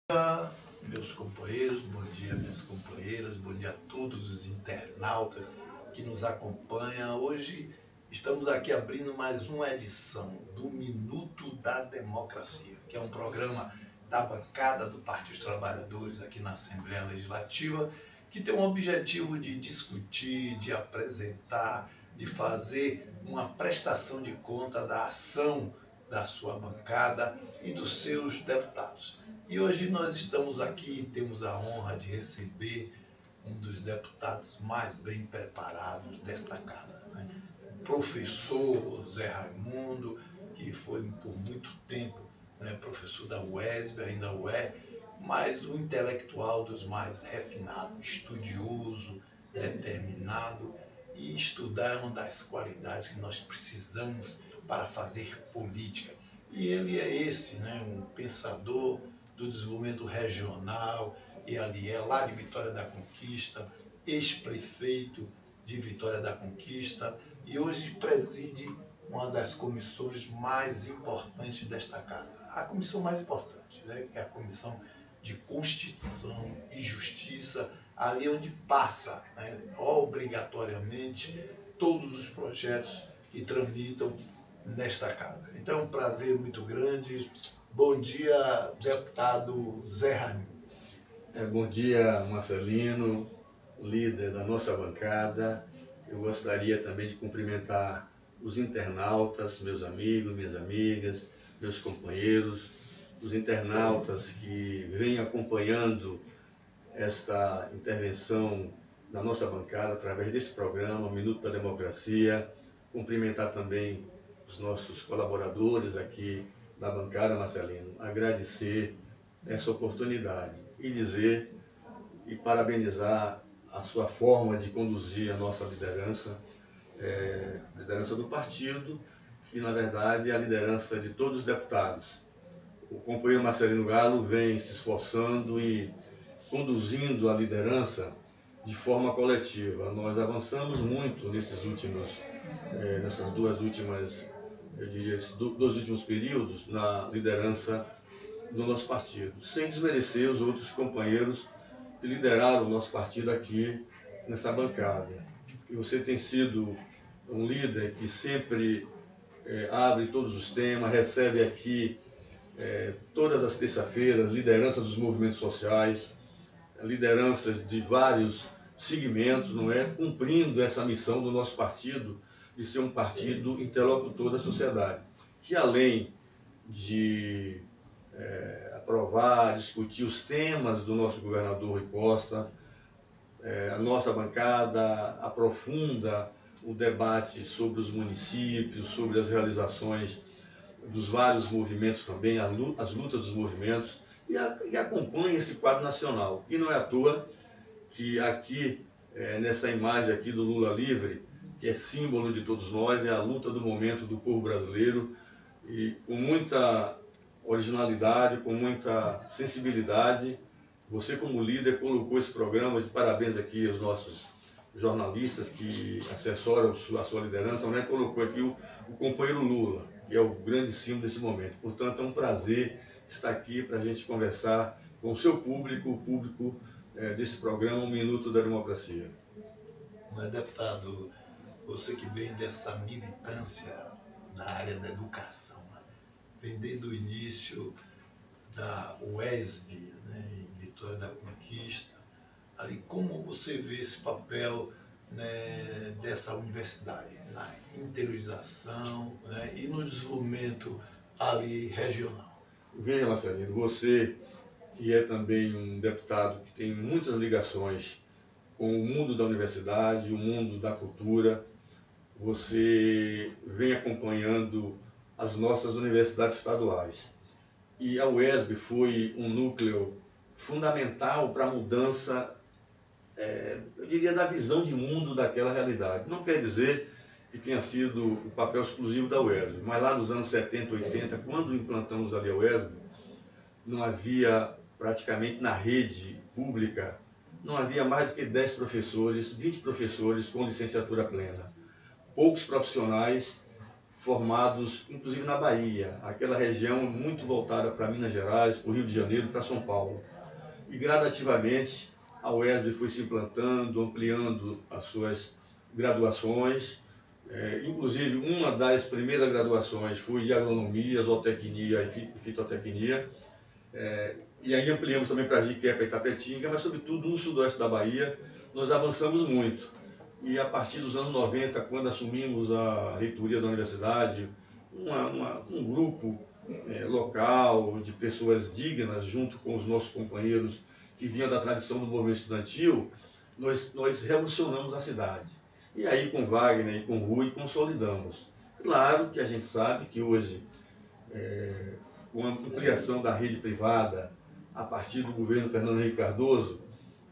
Dia, meus companheiros, bom dia, minhas companheiras, bom dia a todos os internautas que nos acompanham. Hoje estamos aqui abrindo mais uma edição do Minuto da Democracia, que é um programa da bancada do Partido dos Trabalhadores aqui na Assembleia Legislativa, que tem o objetivo de discutir, de apresentar, de fazer uma prestação de conta da ação da sua bancada e dos seus deputados. E hoje nós estamos aqui, temos a honra de receber um dos deputados mais bem preparados desta casa, né? O professor Zé Raimundo, que foi por muito tempo, né, professor da UESB, ainda o é, mas um intelectual dos mais refinados, estudioso, determinado, e estudar é uma das qualidades que nós precisamos para fazer política. E ele é esse, né, um pensador do desenvolvimento regional, e ali é lá de Vitória da Conquista, ex-prefeito de Vitória da Conquista, e hoje preside uma das comissões mais importantes desta casa. A comissão mais importante, né, que é a Comissão de Constituição e Justiça, ali onde passa, né, obrigatoriamente todos os projetos que tramitam nesta casa. Então é um prazer muito grande. Bom dia, deputado Zé Raimundo. Bom dia, Marcelino, líder da nossa bancada. Eu gostaria também de cumprimentar os internautas, meus amigos, minhas amigas, meus companheiros, os internautas que vêm acompanhando esta intervenção da nossa bancada através desse programa, Minuto da Democracia. Cumprimentar também os nossos colaboradores aqui da bancada, Marcelino, agradecer essa oportunidade e dizer e parabenizar a sua forma de conduzir a nossa liderança, liderança do partido, que na verdade é a liderança de todos os deputados. O companheiro Marcelino Galo vem se esforçando e conduzindo a liderança de forma coletiva. Nós avançamos muito nessas duas últimas, eu diria, dois últimos períodos na liderança do nosso partido, sem desmerecer os outros companheiros que lideraram o nosso partido aqui nessa bancada. E você tem sido um líder que sempre abre todos os temas, recebe aqui todas as terças-feiras lideranças dos movimentos sociais, lideranças de vários segmentos, não é? Cumprindo essa missão do nosso partido de ser um partido interlocutor da sociedade, que além de aprovar, discutir os temas do nosso governador Rui Costa, a nossa bancada aprofunda o debate sobre os municípios, sobre as realizações dos vários movimentos também, as lutas dos movimentos, e acompanha esse quadro nacional. E não é à toa que aqui, nessa imagem aqui do Lula livre, que é símbolo de todos nós, é a luta do momento do povo brasileiro, e com muita originalidade, com muita sensibilidade, você como líder colocou esse programa, de parabéns aqui aos nossos jornalistas que assessoram a sua liderança, né? Colocou aqui o companheiro Lula, que é o grande símbolo desse momento. Portanto, é um prazer estar aqui para a gente conversar com o seu público, o público desse programa, Um Minuto da Democracia. Mas, deputado, você que vem dessa militância na área da educação, né? Vem desde o início da UESB, né, em Vitória da Conquista, ali, como você vê esse papel, né, dessa universidade na interiorização, né, e no desenvolvimento ali regional? Veja, Marcelino, você que é também um deputado que tem muitas ligações com o mundo da universidade, o mundo da cultura, você vem acompanhando as nossas universidades estaduais. E a UESB foi um núcleo fundamental para a mudança, eu diria, da visão de mundo daquela realidade. Não quer dizer que tenha sido o papel exclusivo da UESB, mas lá nos anos 70, 80, quando implantamos ali a UESB, não havia praticamente na rede pública, não havia mais do que 10 professores, 20 professores com licenciatura plena. Poucos profissionais formados, inclusive na Bahia, aquela região muito voltada para Minas Gerais, para o Rio de Janeiro, para São Paulo. E gradativamente a UESB foi se implantando, ampliando as suas graduações. Inclusive, uma das primeiras graduações foi de agronomia, zootecnia e fitotecnia. E aí ampliamos também para Jiquepa e Itapetinga, mas sobretudo no sudoeste da Bahia, nós avançamos muito. E a partir dos anos 90, quando assumimos a reitoria da universidade, um grupo local de pessoas dignas, junto com os nossos companheiros que vinham da tradição do movimento estudantil, nós revolucionamos a cidade. E aí com Wagner e com Rui consolidamos. Claro que a gente sabe que hoje, com a ampliação da rede privada, a partir do governo Fernando Henrique Cardoso,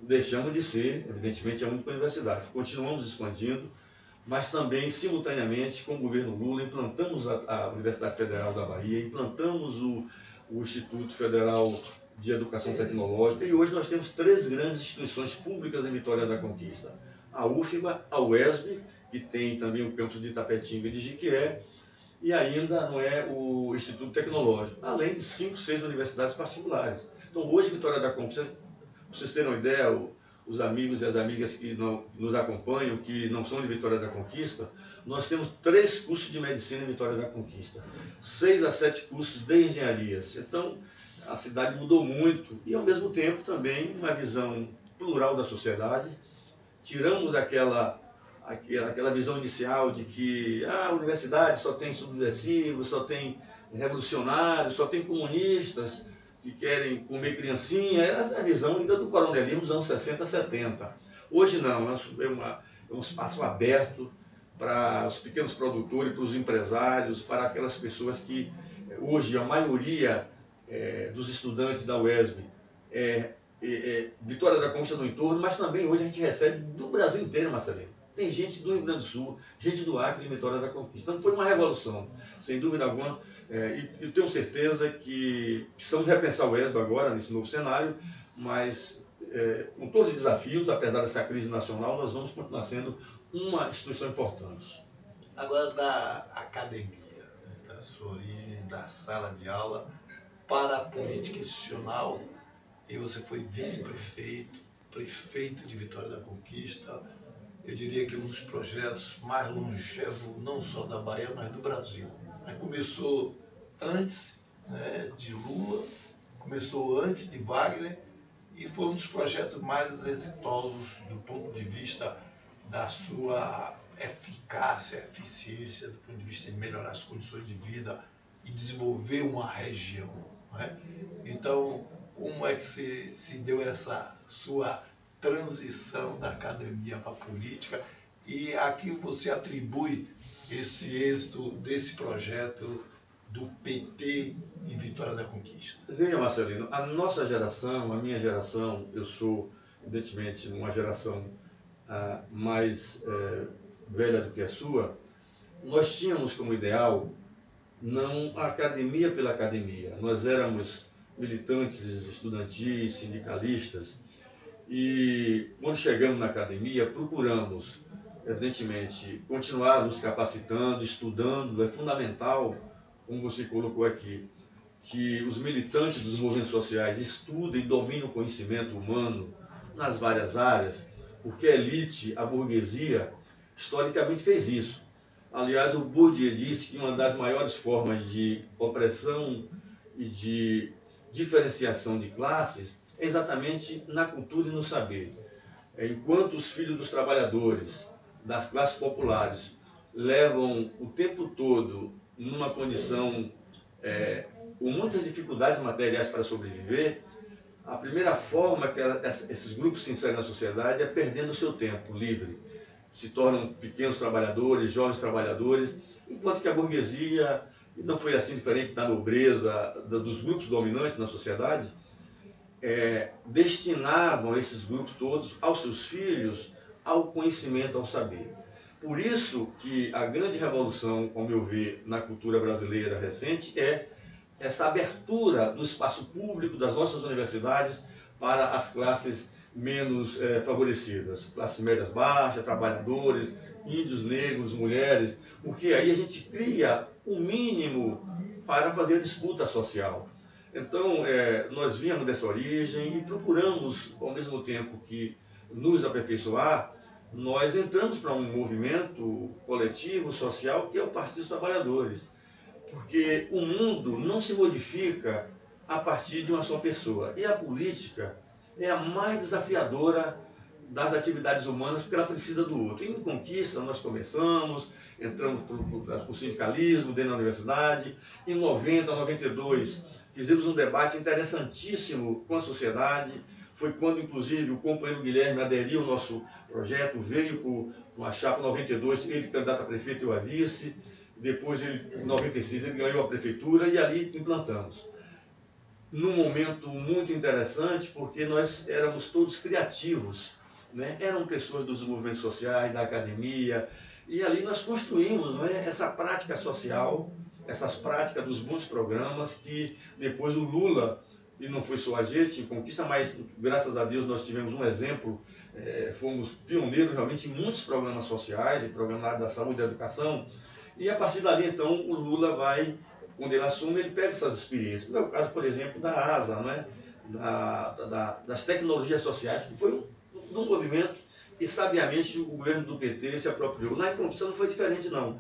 deixamos de ser, evidentemente, a única universidade. Continuamos expandindo, mas também, simultaneamente, com o governo Lula, implantamos a Universidade Federal da Bahia, implantamos o Instituto Federal de Educação Tecnológica, e hoje nós temos 3 grandes instituições públicas em Vitória da Conquista. A UFBA, a UESB, que tem também o campus de Itapetinga e de Jiquié, e ainda o Instituto Tecnológico, além de 5, 6 universidades particulares. Então, hoje, Vitória da Conquista, para vocês terem uma ideia, os amigos e as amigas que nos acompanham, que não são de Vitória da Conquista, nós temos 3 cursos de medicina em Vitória da Conquista, 6 a 7 cursos de engenharias. Então, a cidade mudou muito e, ao mesmo tempo, também uma visão plural da sociedade. Tiramos aquela visão inicial de que a universidade só tem subversivos, só tem revolucionários, só tem comunistas que querem comer criancinha. Era a visão ainda do coronelismo dos anos 60, 70. Hoje não, é um espaço aberto para os pequenos produtores, para os empresários, para aquelas pessoas que hoje a maioria dos estudantes da UESB Vitória da Conquista no entorno, mas também hoje a gente recebe do Brasil inteiro, Marcelino. Tem gente do Rio Grande do Sul, gente do Acre e Vitória da Conquista. Então foi uma revolução, sem dúvida alguma. E eu tenho certeza que precisamos repensar o UESB agora, nesse novo cenário, mas com todos os desafios, apesar dessa crise nacional, nós vamos continuar sendo uma instituição importante. Agora, da academia, da sua origem, da sala de aula, para a política institucional, e você foi vice-prefeito, prefeito de Vitória da Conquista, eu diria que um dos projetos mais longevos, não só da Bahia, mas do Brasil. Começou antes de Lula, começou antes de Wagner, e foi um dos projetos mais exitosos do ponto de vista da sua eficácia, eficiência, do ponto de vista de melhorar as condições de vida e desenvolver uma região. Então, como é que se deu essa sua transição da academia para a política e a que você atribui esse êxito desse projeto do PT em Vitória da Conquista? Veja, Marcelino, a nossa geração, a minha geração, eu sou, evidentemente, uma geração mais velha do que a sua, nós tínhamos como ideal não a academia pela academia. Nós éramos militantes estudantis, sindicalistas, e quando chegamos na academia procuramos, evidentemente, continuar nos capacitando, estudando. É fundamental, como você colocou aqui, que os militantes dos movimentos sociais estudem e dominem o conhecimento humano nas várias áreas, porque a elite, a burguesia, historicamente fez isso. Aliás, o Bourdieu disse que uma das maiores formas de opressão e de diferenciação de classes é exatamente na cultura e no saber. Enquanto os filhos dos trabalhadores, das classes populares, levam o tempo todo numa condição com muitas dificuldades materiais para sobreviver, a primeira forma que esses grupos se inserem na sociedade é perdendo o seu tempo livre. Se tornam pequenos trabalhadores, jovens trabalhadores, enquanto que a burguesia, e não foi assim diferente da nobreza, dos grupos dominantes na sociedade, destinavam esses grupos todos aos seus filhos, ao conhecimento, ao saber. Por isso que a grande revolução, ao meu ver, na cultura brasileira recente é essa abertura do espaço público das nossas universidades para as classes menos favorecidas, classes médias baixas, trabalhadores, índios, negros, mulheres, porque aí a gente cria o mínimo para fazer a disputa social. Então, nós viemos dessa origem e procuramos, ao mesmo tempo que nos aperfeiçoar, nós entramos para um movimento coletivo, social, que é o Partido dos Trabalhadores. Porque o mundo não se modifica a partir de uma só pessoa. E a política é a mais desafiadora das atividades humanas, porque ela precisa do outro. Em Conquista, nós começamos, entramos para o sindicalismo dentro da universidade. Em 90, 92, fizemos um debate interessantíssimo com a sociedade. Foi quando, inclusive, o companheiro Guilherme aderiu ao nosso projeto, veio com a chapa 92, ele candidato a prefeito e eu a vice. Depois, em 96, ele ganhou a prefeitura e ali implantamos. Num momento muito interessante, porque nós éramos todos criativos, né? Eram pessoas dos movimentos sociais, da academia, e ali nós construímos, né, essa prática social, essas práticas dos bons programas que depois o Lula, e não foi só a gente em Conquista, mas graças a Deus nós tivemos um exemplo, fomos pioneiros realmente em muitos programas sociais, em programas da saúde e da educação, e a partir dali então o Lula vai, quando ele assume, ele pega essas experiências. No meu caso, por exemplo, da ASA, né? Das tecnologias sociais, que foi um movimento e sabiamente o governo do PT se apropriou. Lá em Conquista não foi diferente não.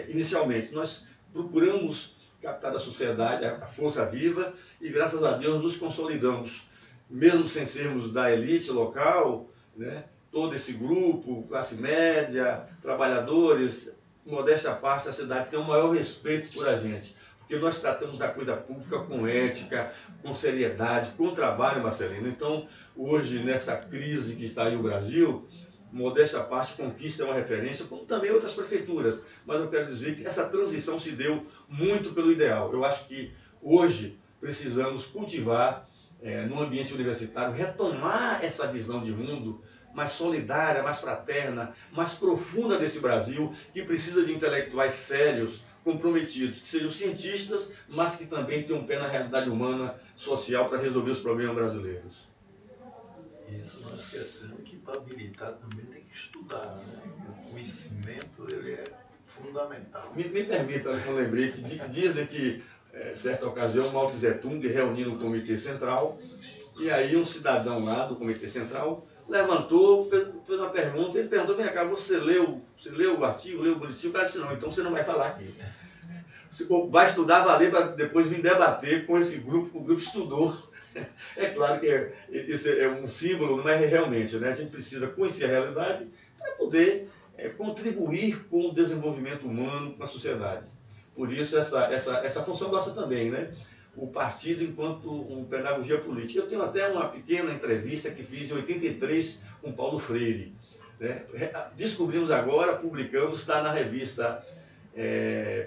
Inicialmente nós procuramos captar da sociedade a força viva e graças a Deus nos consolidamos. Mesmo sem sermos da elite local, né? Todo esse grupo, classe média, trabalhadores, modéstia à parte, a cidade tem o maior respeito por a gente. Porque nós tratamos da coisa pública com ética, com seriedade, com trabalho, Marcelino. Então, hoje, nessa crise que está aí o Brasil, modéstia à parte, Conquista é uma referência, como também outras prefeituras. Mas eu quero dizer que essa transição se deu muito pelo ideal. Eu acho que hoje precisamos cultivar, no ambiente universitário, retomar essa visão de mundo mais solidária, mais fraterna, mais profunda desse Brasil, que precisa de intelectuais sérios, comprometidos, que sejam cientistas, mas que também tenham um pé na realidade humana, social, para resolver os problemas brasileiros. Isso, não esquecendo que para habilitar também tem que estudar, né? O conhecimento, ele é fundamental. Me permita um lembrete, dizem que, certa ocasião, Mao Tse Tung reuniu no Comitê Central, e aí um cidadão lá do Comitê Central levantou, fez uma pergunta, ele perguntou, vem cá, você leu o artigo, leu o boletim? O cara disse, não, então você não vai falar aqui. Você vai estudar, valer para depois vir debater com esse grupo, o grupo estudou. É claro que isso é um símbolo, mas realmente, né? A gente precisa conhecer a realidade para poder contribuir com o desenvolvimento humano, com a sociedade. Por isso, essa função nossa também, né? O partido enquanto uma pedagogia política. Eu tenho até uma pequena entrevista que fiz em 83 com Paulo Freire. Né? Descobrimos agora, publicamos, está na revista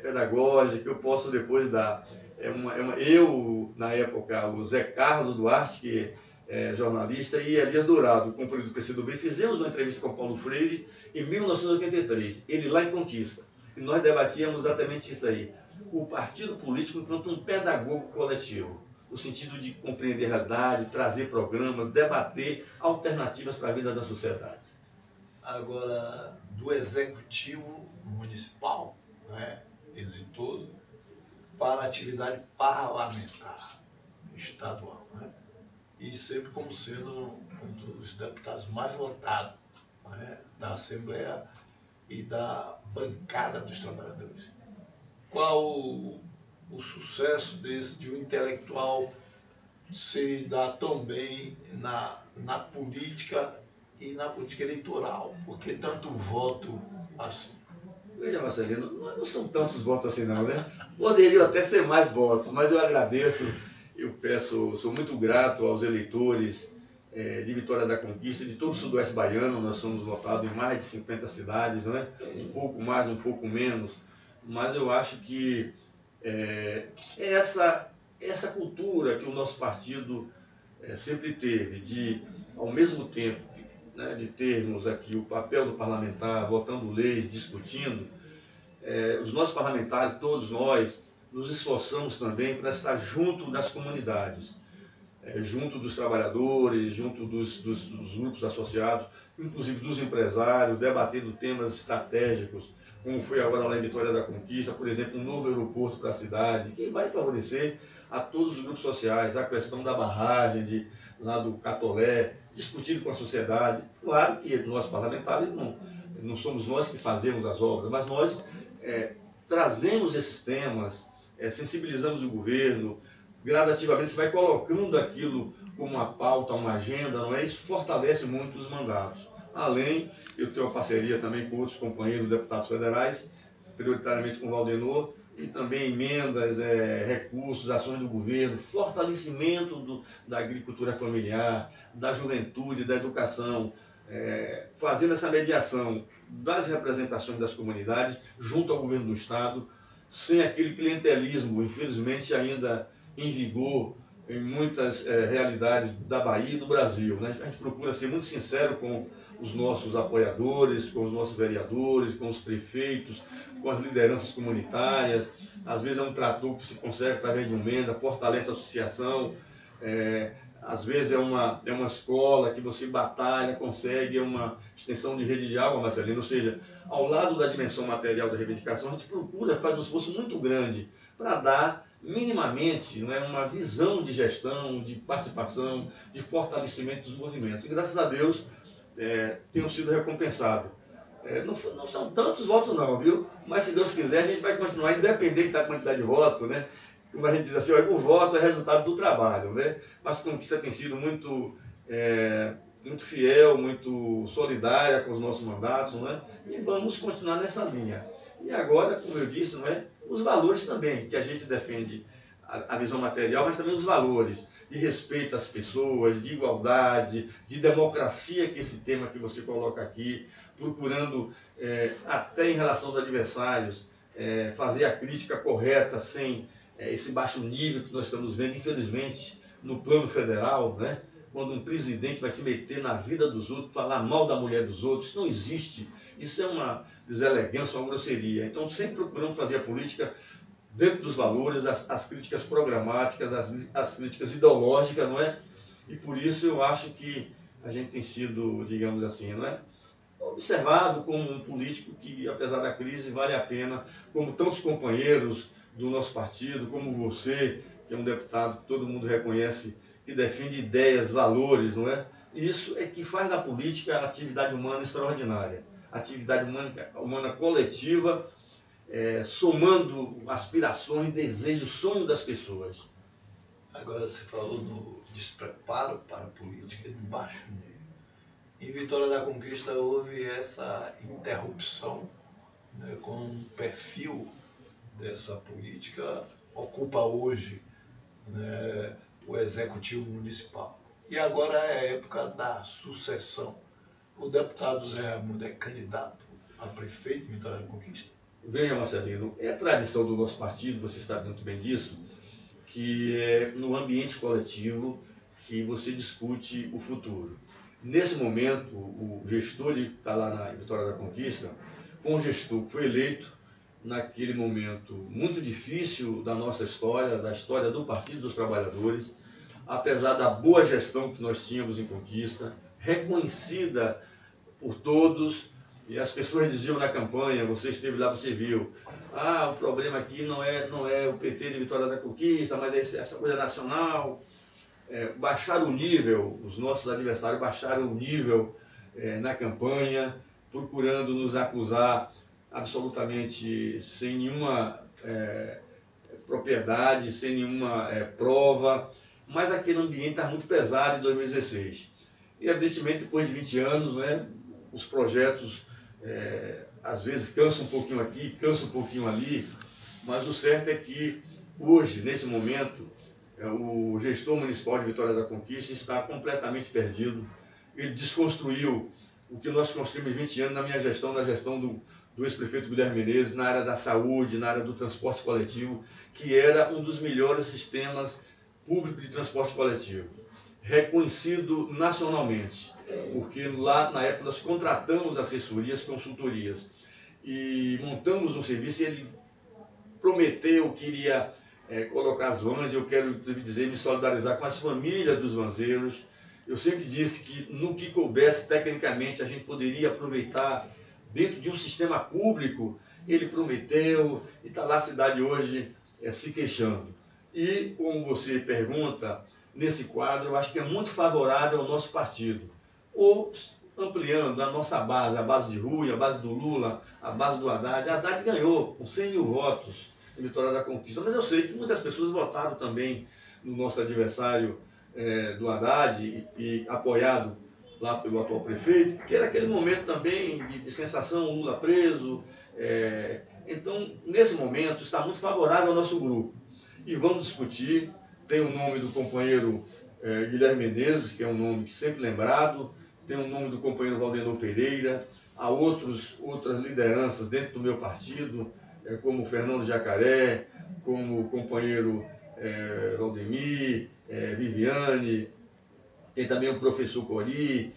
pedagógica, eu posso depois dar. Eu, na época, o Zé Carlos Duarte, que é jornalista, e Elias Dourado, companheiro do PCdoB, fizemos uma entrevista com Paulo Freire em 1983, ele lá em Conquista. E nós debatíamos exatamente isso aí. O partido político enquanto um pedagogo coletivo, no sentido de compreender a realidade, trazer programas, debater alternativas para a vida da sociedade. Agora, do executivo municipal, né, exitoso, para a atividade parlamentar estadual, né, e sempre como sendo um dos deputados mais votados, né, da Assembleia e da bancada dos trabalhadores. Qual o sucesso de um intelectual se dar tão bem na política e na política eleitoral? Por que tanto voto assim? Veja, Marcelino, não são tantos votos assim não, né? Poderiam até ser mais votos, mas eu agradeço, eu peço, sou muito grato aos eleitores de Vitória da Conquista, de todo o sudoeste baiano. Nós somos votados em mais de 50 cidades, não é? Um pouco mais, um pouco menos. Mas eu acho que essa cultura que o nosso partido sempre teve, de, ao mesmo tempo, né, de termos aqui o papel do parlamentar, votando leis, discutindo, os nossos parlamentares, todos nós, nos esforçamos também para estar junto das comunidades. junto dos trabalhadores, junto dos grupos associados, inclusive dos empresários, debatendo temas estratégicos, como foi agora lá em Vitória da Conquista, por exemplo, um novo aeroporto para a cidade, que vai favorecer a todos os grupos sociais, a questão da barragem lá do Catolé, discutido com a sociedade. Claro que nós parlamentares não somos nós que fazemos as obras, mas nós trazemos esses temas, sensibilizamos o governo, gradativamente você vai colocando aquilo como uma pauta, uma agenda, não é? Isso fortalece muito os mandatos. Além, eu tenho uma parceria também com outros companheiros deputados federais, prioritariamente com o Valdenor, e também emendas, recursos, ações do governo, fortalecimento da agricultura familiar, da juventude, da educação, fazendo essa mediação das representações das comunidades junto ao governo do Estado, sem aquele clientelismo, infelizmente ainda em vigor em muitas realidades da Bahia e do Brasil, né? A gente procura ser muito sincero com os nossos apoiadores, com os nossos vereadores, com os prefeitos, com as lideranças comunitárias. Às vezes é um trator que se consegue através de emenda, fortalece a associação. Às vezes é uma escola que você batalha, consegue uma extensão de rede de água, Marcelino. Ou seja, ao lado da dimensão material da reivindicação, a gente procura, faz um esforço muito grande para dar minimamente, não é, uma visão de gestão, de participação, de fortalecimento dos movimentos. E graças a Deus tenham sido recompensados. Não são tantos votos não, viu? Mas se Deus quiser, a gente vai continuar, independente da quantidade de votos, né? Como a gente diz assim, o voto é resultado do trabalho, né? Mas a Conquista tem sido muito fiel, muito solidária com os nossos mandatos, não é? E vamos continuar nessa linha. E agora, como eu disse, não é? Os valores também, que a gente defende a visão material, mas também os valores de respeito às pessoas, de igualdade, de democracia, que é esse tema que você coloca aqui, procurando, até em relação aos adversários, fazer a crítica correta, sem esse baixo nível que nós estamos vendo, infelizmente, no plano federal, né? Quando um presidente vai se meter na vida dos outros, falar mal da mulher dos outros, isso não existe. Isso é uma deselegância, uma grosseria. Então, sempre procuramos fazer a política dentro dos valores, as críticas programáticas, as críticas ideológicas, não é? E por isso eu acho que a gente tem sido, digamos assim, não é? Observado como um político que, apesar da crise, vale a pena, como tantos companheiros do nosso partido, como você, que é um deputado que todo mundo reconhece, que defende ideias, valores, não é? Isso é que faz da política a atividade humana extraordinária, a atividade humana coletiva, somando aspirações, desejos, sonhos das pessoas. Agora você falou no despreparo para a política de baixo nível. Em Vitória da Conquista houve essa interrupção, né, com um perfil dessa política ocupa hoje, né, o Executivo Municipal. E agora é a época da sucessão. O deputado Zé Raimundo é candidato a prefeito de Vitória da Conquista? Veja, Marcelino, é tradição do nosso partido, você sabe muito bem disso, que é no ambiente coletivo que você discute o futuro. Nesse momento, o gestor que está lá na Vitória da Conquista, com o gestor que foi eleito naquele momento muito difícil da nossa história, da história do Partido dos Trabalhadores, apesar da boa gestão que nós tínhamos em Conquista, reconhecida por todos, e as pessoas diziam na campanha, você esteve lá, você viu, o problema aqui não é o PT de Vitória da Conquista, mas é essa coisa nacional. Baixaram o nível, os nossos adversários baixaram o nível na campanha, procurando nos acusar absolutamente sem nenhuma propriedade, sem nenhuma prova, mas aquele ambiente está muito pesado em 2016. E, evidentemente, depois de 20 anos, né, os projetos às vezes cansam um pouquinho aqui, cansam um pouquinho ali, mas o certo é que hoje, nesse momento, o gestor municipal de Vitória da Conquista está completamente perdido. Ele desconstruiu o que nós construímos 20 anos na minha gestão, na gestão do ex-prefeito Guilherme Menezes, na área da saúde, na área do transporte coletivo, que era um dos melhores sistemas públicos de transporte coletivo, reconhecido nacionalmente, porque lá na época nós contratamos assessorias, consultorias, e montamos um serviço e ele prometeu que iria colocar as vans, e eu quero dizer, me solidarizar com as famílias dos vanzeiros. Eu sempre disse que no que coubesse, tecnicamente, a gente poderia aproveitar dentro de um sistema público. Ele prometeu, e está lá a cidade hoje se queixando. E, como você pergunta, nesse quadro, eu acho que é muito favorável ao nosso partido. Ou ampliando a nossa base, a base de Rui, a base do Lula, a base do Haddad. A Haddad ganhou com 100 mil votos em Vitória da Conquista, mas eu sei que muitas pessoas votaram também no nosso adversário do Haddad e apoiado lá pelo atual prefeito, porque era aquele momento também de sensação, Lula preso. Então, nesse momento, está muito favorável ao nosso grupo. E vamos discutir. Tem o nome do companheiro Guilherme Menezes, que é um nome sempre lembrado, tem o nome do companheiro Valdenor Pereira, há outras lideranças dentro do meu partido, como o Fernando Jacaré, como o companheiro Valdemir, Viviane, tem também o professor Cori.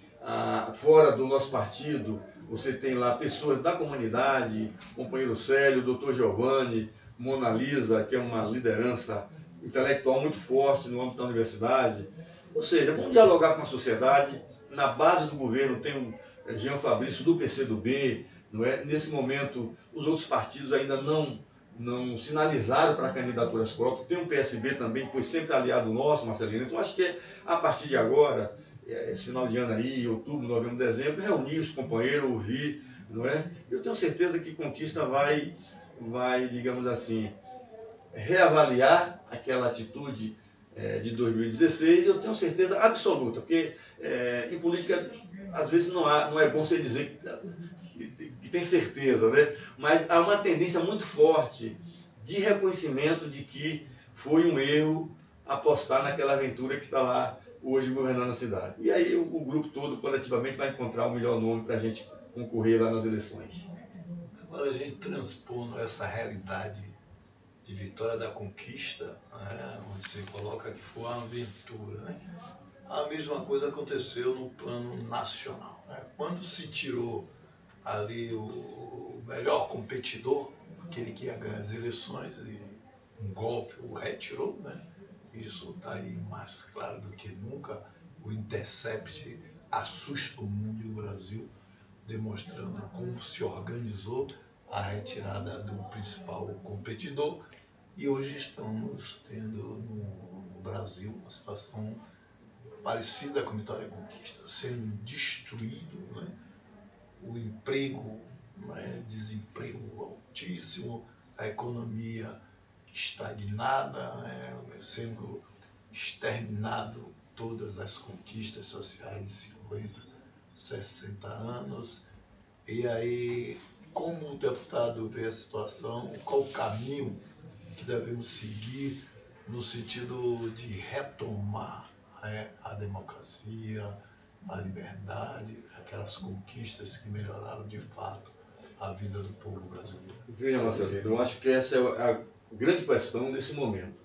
Fora do nosso partido, você tem lá pessoas da comunidade, companheiro Célio, doutor Giovanni, Mona Lisa, que é uma liderança intelectual muito forte no âmbito da universidade. Ou seja, vamos dialogar com a sociedade. Na base do governo tem o Jean Fabrício do PCdoB, não é? Nesse momento, os outros partidos ainda não sinalizaram para candidaturas próprias. Tem o PSB também, que foi sempre aliado nosso, Marcelino. Então, acho que a partir de agora, esse final de ano aí, outubro, novembro, dezembro, reunir os companheiros, ouvir, não é? Eu tenho certeza que Conquista vai, digamos assim, reavaliar aquela atitude de 2016. Eu tenho certeza absoluta, porque em política, às vezes, não é bom você dizer que tem certeza, né? Mas há uma tendência muito forte de reconhecimento de que foi um erro apostar naquela aventura que está lá hoje governando a cidade. E aí o grupo todo, coletivamente, vai encontrar o melhor nome para a gente concorrer lá nas eleições. Agora, a gente transpondo essa realidade de Vitória da Conquista, né, onde você coloca que foi uma aventura, né? A mesma coisa aconteceu no plano nacional, né? Quando se tirou ali o melhor competidor, aquele que ia ganhar as eleições, e um golpe o retirou, né? Isso está aí mais claro do que nunca. O Intercept assusta o mundo e o Brasil, demonstrando como se organizou a retirada do principal competidor. E hoje estamos tendo no Brasil uma situação parecida com a Vitória da Conquista, sendo destruído, né? O emprego, né? Desemprego altíssimo, a economia estagnada, né? Sendo exterminado todas as conquistas sociais de 50, 60 anos. E aí, como o deputado vê a situação, qual o caminho que devemos seguir no sentido de retomar a democracia, a liberdade, aquelas conquistas que melhoraram de fato a vida do povo brasileiro? Veja, Marcelino, eu acho que essa é a grande questão nesse momento.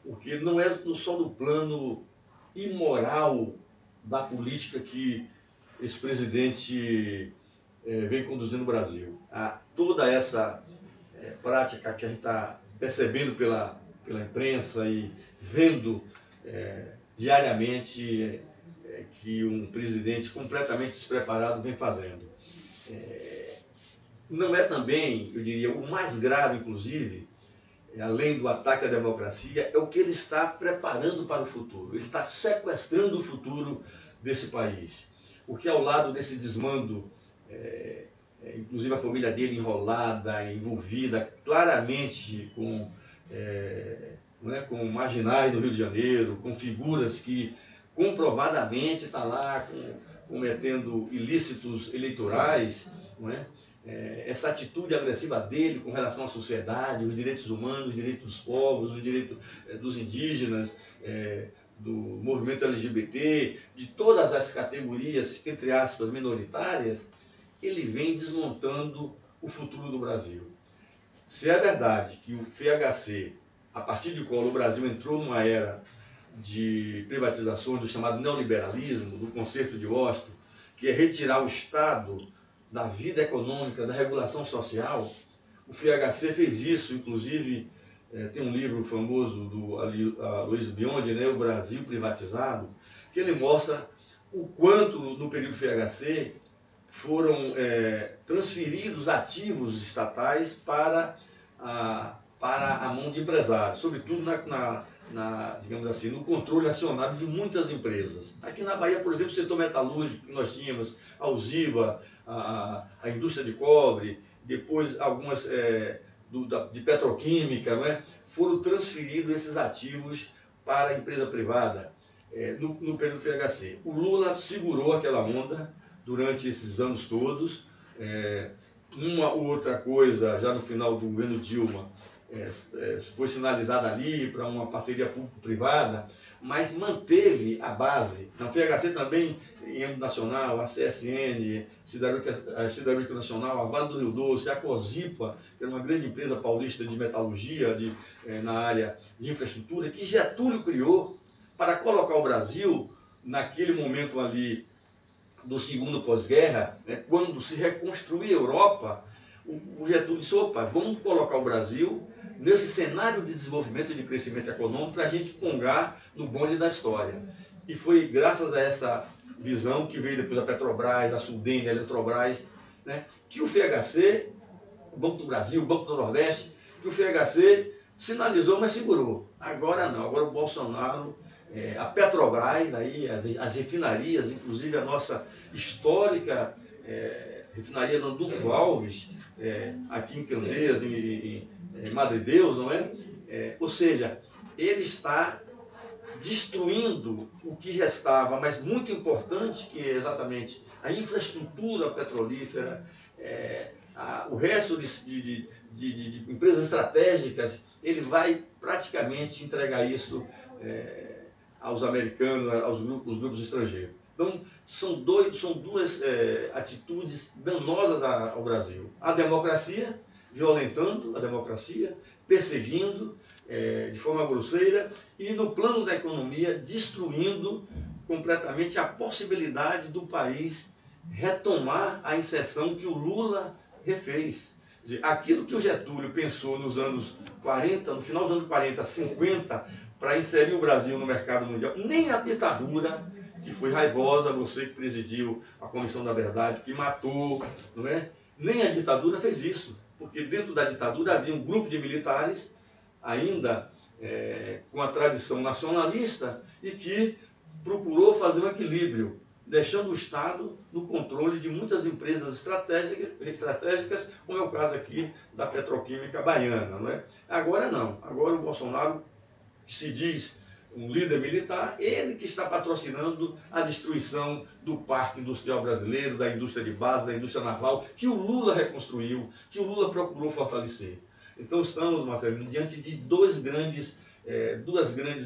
Porque não é só do plano imoral da política que esse presidente vem conduzindo o Brasil. Toda essa prática que a gente está percebendo pela imprensa e vendo diariamente que um presidente completamente despreparado vem fazendo. Não é também, eu diria, o mais grave, inclusive, além do ataque à democracia, é o que ele está preparando para o futuro. Ele está sequestrando o futuro desse país. Porque ao lado desse desmando, inclusive a família dele enrolada, envolvida claramente com marginais do Rio de Janeiro, com figuras que comprovadamente estão lá cometendo ilícitos eleitorais, não é? Essa atitude agressiva dele com relação à sociedade, os direitos humanos, os direitos dos povos, os direitos dos indígenas, do movimento LGBT, de todas as categorias, entre aspas, minoritárias, ele vem desmontando o futuro do Brasil. Se é verdade que o FHC, a partir de qual o Brasil entrou numa era de privatizações, do chamado neoliberalismo, do concerto de Washington, que é retirar o Estado da vida econômica, da regulação social, o FHC fez isso, inclusive, tem um livro famoso do Aloysio Biondi, né, O Brasil Privatizado, que ele mostra o quanto no período FHC foram transferidos ativos estatais para a mão de empresários, sobretudo digamos assim, no controle acionário de muitas empresas. Aqui na Bahia, por exemplo, o setor metalúrgico que nós tínhamos, a Alziva, a indústria de cobre, depois algumas de petroquímica, não é? Foram transferidos esses ativos para a empresa privada no período FHC. O Lula segurou aquela onda durante esses anos todos. Uma ou outra coisa, já no final do governo Dilma, foi sinalizada ali para uma parceria público-privada, mas manteve a base. Na FHC também, em âmbito nacional, a CSN, a Siderúrgica Nacional, a Vale do Rio Doce, a Cosipa, que era uma grande empresa paulista de metalurgia, na área de infraestrutura, que Getúlio criou para colocar o Brasil, naquele momento ali do segundo pós-guerra, quando se reconstruía a Europa, o Getúlio disse, opa, vamos colocar o Brasil nesse cenário de desenvolvimento e de crescimento econômico para a gente pongar no bonde da história. E foi graças a essa visão que veio depois a Petrobras, a Sudene, a Eletrobras, né, que o FHC, o Banco do Brasil, o Banco do Nordeste, que o FHC sinalizou, mas segurou. Agora não, agora o Bolsonaro, a Petrobras, aí, as refinarias, inclusive a nossa histórica refinaria Landulfo Alves, aqui em Candeias, em Madre Deus, não é? Ou seja, ele está destruindo o que restava, mas muito importante, que é exatamente a infraestrutura petrolífera, o resto de empresas estratégicas, ele vai praticamente entregar isso aos americanos, aos grupos estrangeiros. Então, são duas atitudes danosas ao Brasil. A democracia, violentando a democracia, perseguindo de forma grosseira, e no plano da economia, destruindo completamente a possibilidade do país retomar a inserção que o Lula refez. Aquilo que o Getúlio pensou nos anos 40, no final dos anos 40, 50, para inserir o Brasil no mercado mundial, nem a ditadura, que foi raivosa, você que presidiu a Comissão da Verdade, que matou, não é? Nem a ditadura fez isso, porque dentro da ditadura havia um grupo de militares, ainda com a tradição nacionalista, e que procurou fazer um equilíbrio, deixando o Estado no controle de muitas empresas estratégicas, como é o caso aqui da petroquímica baiana, não é? Agora não, agora o Bolsonaro, que se diz um líder militar, ele que está patrocinando a destruição do parque industrial brasileiro, da indústria de base, da indústria naval, que o Lula reconstruiu, que o Lula procurou fortalecer. Então estamos, Marcelo, diante de duas grandes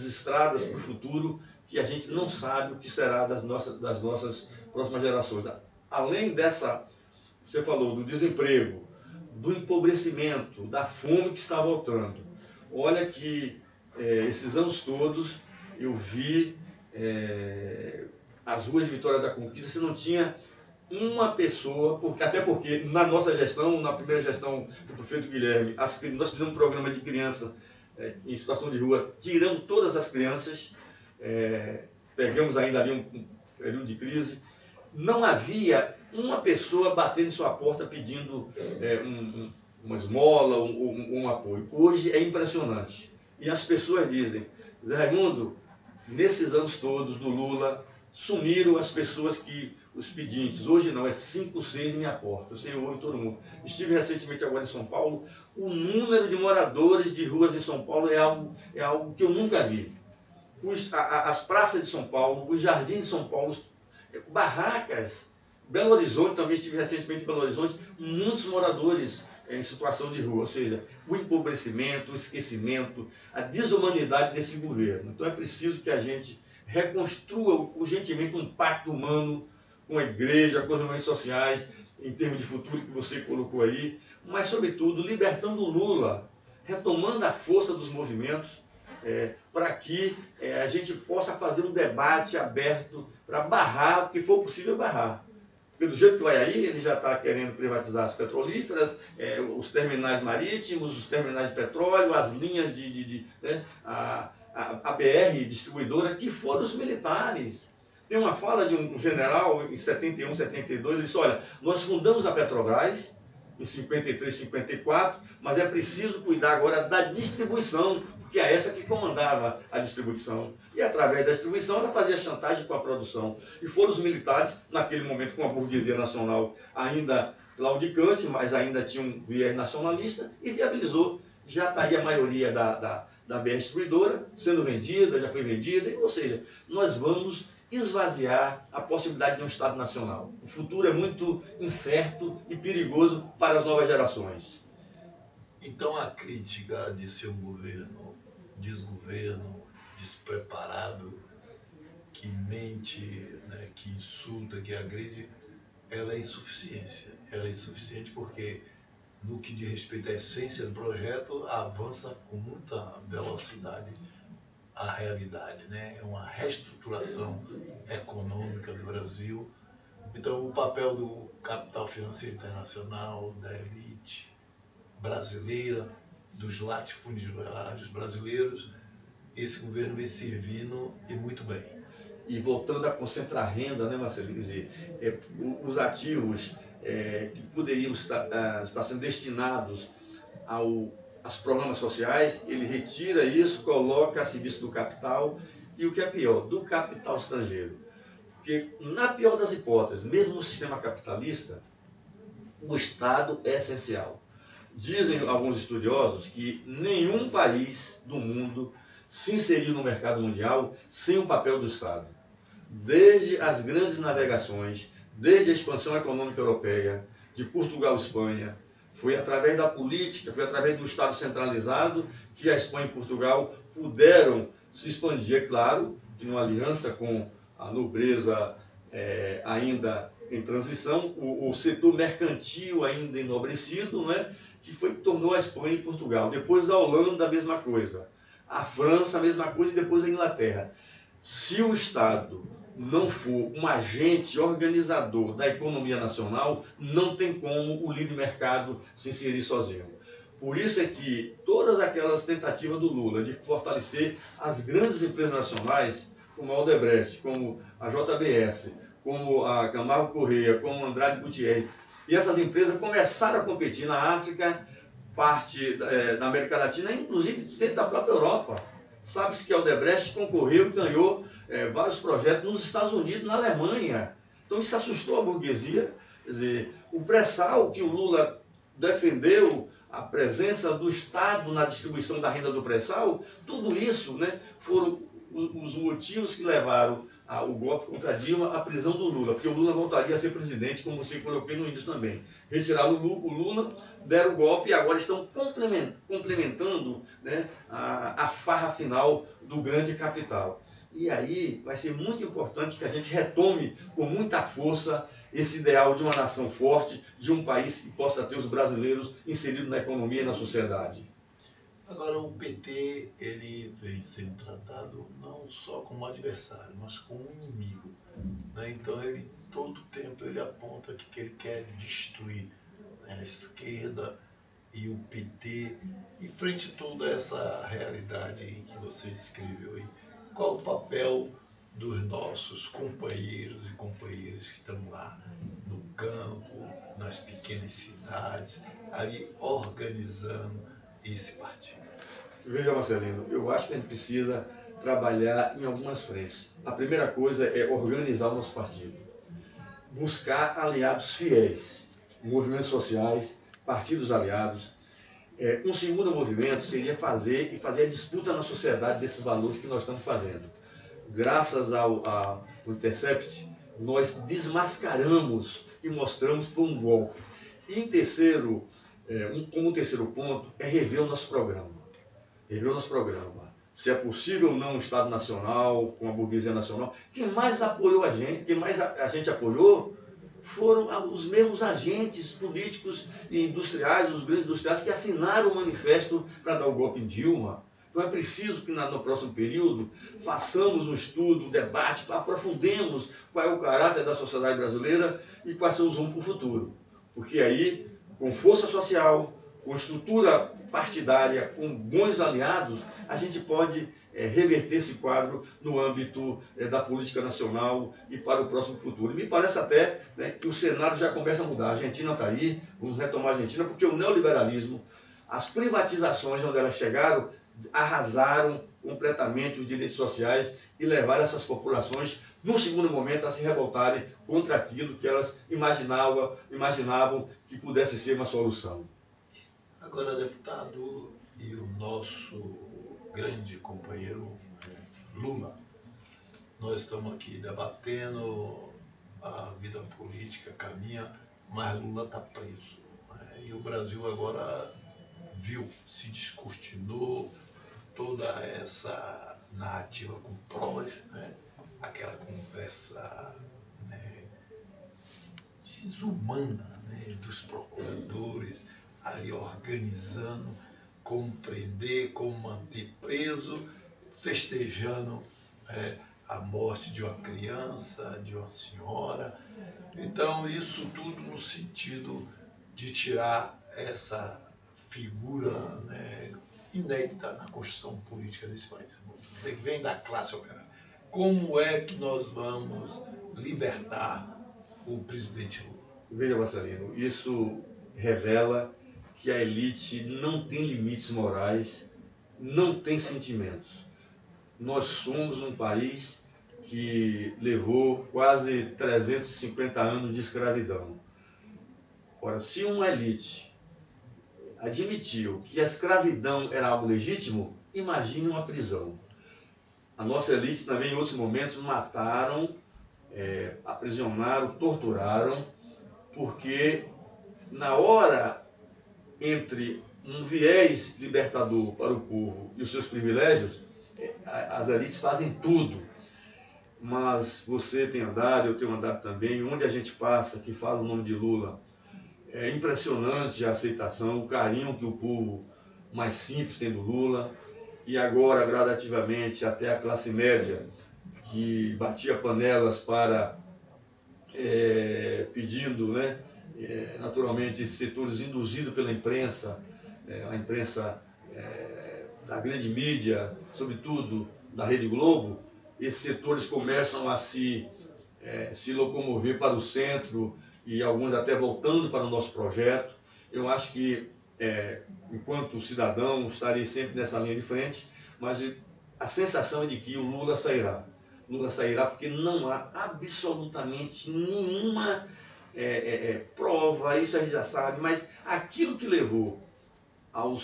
estradas para o futuro, que a gente não sabe o que será das nossas próximas gerações. Além dessa, você falou do desemprego, do empobrecimento, da fome que está voltando. Olha que esses anos todos eu vi as ruas de Vitória da Conquista, você não tinha uma pessoa, até porque na nossa gestão, na primeira gestão do prefeito Guilherme, nós fizemos um programa de criança em situação de rua, tirando todas as crianças, pegamos ainda ali um período de crise, não havia uma pessoa batendo em sua porta pedindo uma esmola, um apoio. Hoje é impressionante. E as pessoas dizem, Zé Raimundo, nesses anos todos do Lula, sumiram as pessoas os pedintes. Hoje não, é 5, 6 em minha porta. Você ouve todo mundo. Estive recentemente agora em São Paulo. O número de moradores de ruas em São Paulo é algo que eu nunca vi. As praças de São Paulo, os jardins de São Paulo, barracas. Belo Horizonte, também estive recentemente em Belo Horizonte, muitos moradores em situação de rua, ou seja, o empobrecimento, o esquecimento, a desumanidade desse governo. Então é preciso que a gente reconstrua urgentemente um pacto humano com a igreja, com as organizações sociais, em termos de futuro que você colocou aí, mas sobretudo libertando o Lula, retomando a força dos movimentos, para que a gente possa fazer um debate aberto para barrar o que for possível barrar. Porque do jeito que vai aí, ele já está querendo privatizar as petrolíferas, os terminais marítimos, os terminais de petróleo, as linhas né, a BR distribuidora, que foram os militares. Tem uma fala de um general em 71, 72, ele disse, olha, nós fundamos a Petrobras em 53, 54, mas é preciso cuidar agora da distribuição, porque é essa que comandava a distribuição. E através da distribuição ela fazia chantagem com a produção. E foram os militares, naquele momento com a burguesia nacional ainda claudicante, mas ainda tinha um viés nacionalista, e viabilizou. Já está aí a maioria da BR Distribuidora sendo vendida, já foi vendida, ou seja, nós vamos esvaziar a possibilidade de um Estado nacional. O futuro é muito incerto e perigoso para as novas gerações. Então a crítica de ser um governo desgoverno, despreparado, que mente, né, que insulta, que agride, ela é insuficiente. Ela é insuficiente porque, no que diz respeito à essência do projeto, avança com muita velocidade a realidade, né? É uma reestruturação econômica do Brasil. Então, o papel do capital financeiro internacional, da elite brasileira, dos latifundiários brasileiros, esse governo vem servindo e muito bem. E voltando a concentrar renda, né, Marcelo? Quer dizer, os ativos que poderiam estar sendo destinados aos programas sociais, ele retira isso, coloca a serviço do capital e, o que é pior, do capital estrangeiro. Porque, na pior das hipóteses, mesmo no sistema capitalista, o Estado é essencial. Dizem alguns estudiosos que nenhum país do mundo se inseriu no mercado mundial sem o papel do Estado. Desde as grandes navegações, desde a expansão econômica europeia, de Portugal e Espanha, foi através da política, foi através do Estado centralizado que a Espanha e Portugal puderam se expandir. É claro que numa aliança com a nobreza ainda em transição, o setor mercantil ainda enobrecido, né, que tornou a Espanha e Portugal. Depois a Holanda, a mesma coisa. A França, a mesma coisa, e depois a Inglaterra. Se o Estado não for um agente organizador da economia nacional, não tem como o livre mercado se inserir sozinho. Por isso é que todas aquelas tentativas do Lula de fortalecer as grandes empresas nacionais, como a Odebrecht, como a JBS, como a Camargo Corrêa, como a Andrade Gutierrez, e essas empresas começaram a competir na África, parte da América Latina, inclusive dentro da própria Europa. Sabe-se que a Odebrecht concorreu e ganhou vários projetos nos Estados Unidos, na Alemanha. Então isso assustou a burguesia. Quer dizer, o pré-sal que o Lula defendeu, a presença do Estado na distribuição da renda do pré-sal, tudo isso, né, foram os motivos que levaram o golpe contra Dilma, a prisão do Lula, porque o Lula voltaria a ser presidente, como você coloquei no início também. Retiraram o Lula, deram o golpe e agora estão complementando, né, a farra final do grande capital. E aí vai ser muito importante que a gente retome com muita força esse ideal de uma nação forte, de um país que possa ter os brasileiros inseridos na economia e na sociedade. Agora, o PT ele vem sendo tratado não só como adversário, mas como inimigo, né? Então, ele todo tempo ele aponta que ele quer destruir, né, a esquerda e o PT. E frente a toda essa realidade que você escreveu aí, qual o papel dos nossos companheiros e companheiras que estão lá no campo, nas pequenas cidades, ali organizando esse partido? Veja, Marcelino, eu acho que a gente precisa trabalhar em algumas frentes. A primeira coisa é organizar o nosso partido. Buscar aliados fiéis, movimentos sociais, partidos aliados. Um segundo movimento seria fazer a disputa na sociedade desses valores que nós estamos fazendo. Graças ao Intercept, nós desmascaramos e mostramos que foi um golpe. E em terceiro, como terceiro ponto, é rever o nosso programa. Rever o nosso programa. Se é possível ou não um Estado nacional, com a burguesia nacional. Quem mais apoiou a gente, quem mais a gente apoiou, foram os mesmos agentes políticos e industriais, os grandes industriais que assinaram o manifesto para dar o golpe em Dilma. Então é preciso que no próximo período façamos um estudo, um debate, aprofundemos qual é o caráter da sociedade brasileira e quais são os rumos para o futuro. Porque aí, com força social, com estrutura partidária, com bons aliados, a gente pode reverter esse quadro no âmbito da política nacional e para o próximo futuro. E me parece até, né, que o cenário já começa a mudar. A Argentina está aí, vamos retomar a Argentina, porque o neoliberalismo, as privatizações onde elas chegaram, arrasaram completamente os direitos sociais e levaram essas populações, no segundo momento, a se revoltarem contra aquilo que elas imaginavam que pudesse ser uma solução. Agora, deputado, e o nosso grande companheiro Lula, nós estamos aqui debatendo, a vida política caminha, mas Lula está preso, né? E o Brasil agora viu, se descortinou toda essa narrativa com provas, né? Aquela conversa, né, desumana, né, dos procuradores ali organizando como prender, como manter preso, festejando a morte de uma criança, de uma senhora. Então, isso tudo no sentido de tirar essa figura, né, inédita na construção política desse país, que vem da classe operária. Como é que nós vamos libertar o presidente Lula? Veja, Marcelino, isso revela que a elite não tem limites morais, não tem sentimentos. Nós somos um país que levou quase 350 anos de escravidão. Ora, se uma elite admitiu que a escravidão era algo legítimo, imagine uma prisão. A nossa elite também, em outros momentos, mataram, aprisionaram, torturaram, porque na hora entre um viés libertador para o povo e os seus privilégios, as elites fazem tudo. Mas você tem andado, eu tenho andado também, onde a gente passa, que fala o nome de Lula, é impressionante a aceitação, o carinho que o povo mais simples tem do Lula, e agora, gradativamente, até a classe média, que batia panelas para pedindo, né, naturalmente, setores induzidos pela imprensa, a imprensa da grande mídia, sobretudo da Rede Globo, esses setores começam a se locomover para o centro e alguns até voltando para o nosso projeto. Eu acho que, enquanto cidadão, estarei sempre nessa linha de frente, mas a sensação é de que o Lula sairá. Lula sairá porque não há absolutamente nenhuma prova, isso a gente já sabe, mas aquilo que levou ao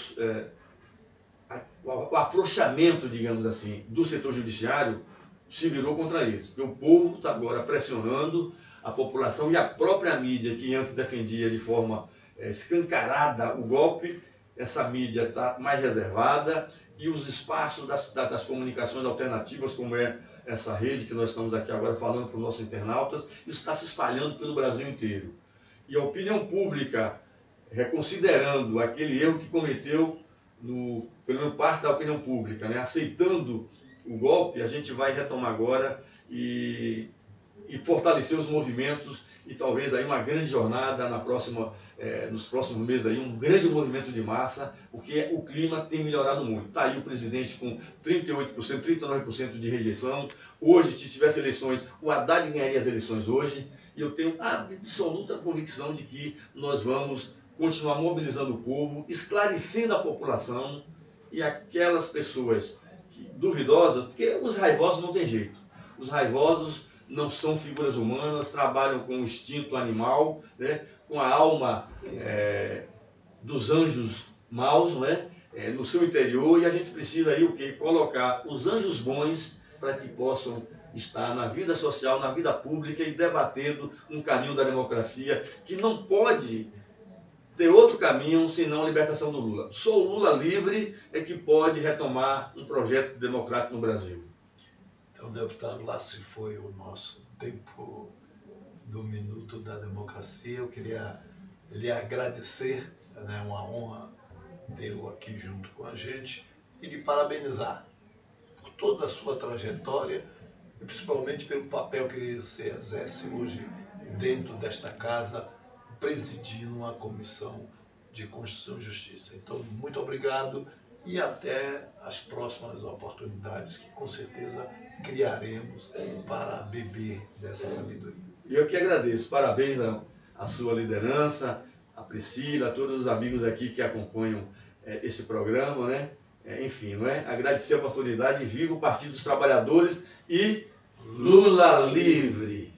afrouxamento, digamos assim, do setor judiciário se virou contra isso. Porque o povo está agora pressionando a população e a própria mídia, que antes defendia de forma escancarada o golpe, essa mídia está mais reservada e os espaços das comunicações alternativas, como é essa rede que nós estamos aqui agora falando para os nossos internautas, isso está se espalhando pelo Brasil inteiro. E a opinião pública, reconsiderando aquele erro que cometeu, pelo menos parte da opinião pública, né, aceitando o golpe, a gente vai retomar agora e fortalecer os movimentos e talvez aí uma grande jornada nos próximos meses, aí, um grande movimento de massa, porque o clima tem melhorado muito. Está aí o presidente com 38%, 39% de rejeição. Hoje, se tivesse eleições, o Haddad ganharia as eleições hoje, e eu tenho absoluta convicção de que nós vamos continuar mobilizando o povo, esclarecendo a população e aquelas pessoas duvidosas, porque os raivosos não tem jeito. Os raivosos não são figuras humanas, trabalham com o instinto animal, né, com a alma dos anjos maus, né, no seu interior, e a gente precisa aí o quê? Colocar os anjos bons para que possam estar na vida social, na vida pública e debatendo um caminho da democracia que não pode ter outro caminho senão a libertação do Lula. Só o Lula livre é que pode retomar um projeto democrático no Brasil. Então, deputado, lá se foi o nosso tempo do Minuto da Democracia. Eu queria lhe agradecer, né, uma honra tê-lo aqui junto com a gente. e lhe parabenizar por toda a sua trajetória e principalmente pelo papel que você exerce hoje dentro desta casa, presidindo uma comissão de Constituição e Justiça. Então, muito obrigado e até as próximas oportunidades que com certeza criaremos para beber dessa sabedoria. E eu que agradeço. Parabéns à sua liderança, a Priscila, a todos os amigos aqui que acompanham esse programa, né? Enfim, não é? Agradecer a oportunidade. Viva o Partido dos Trabalhadores e Lula livre!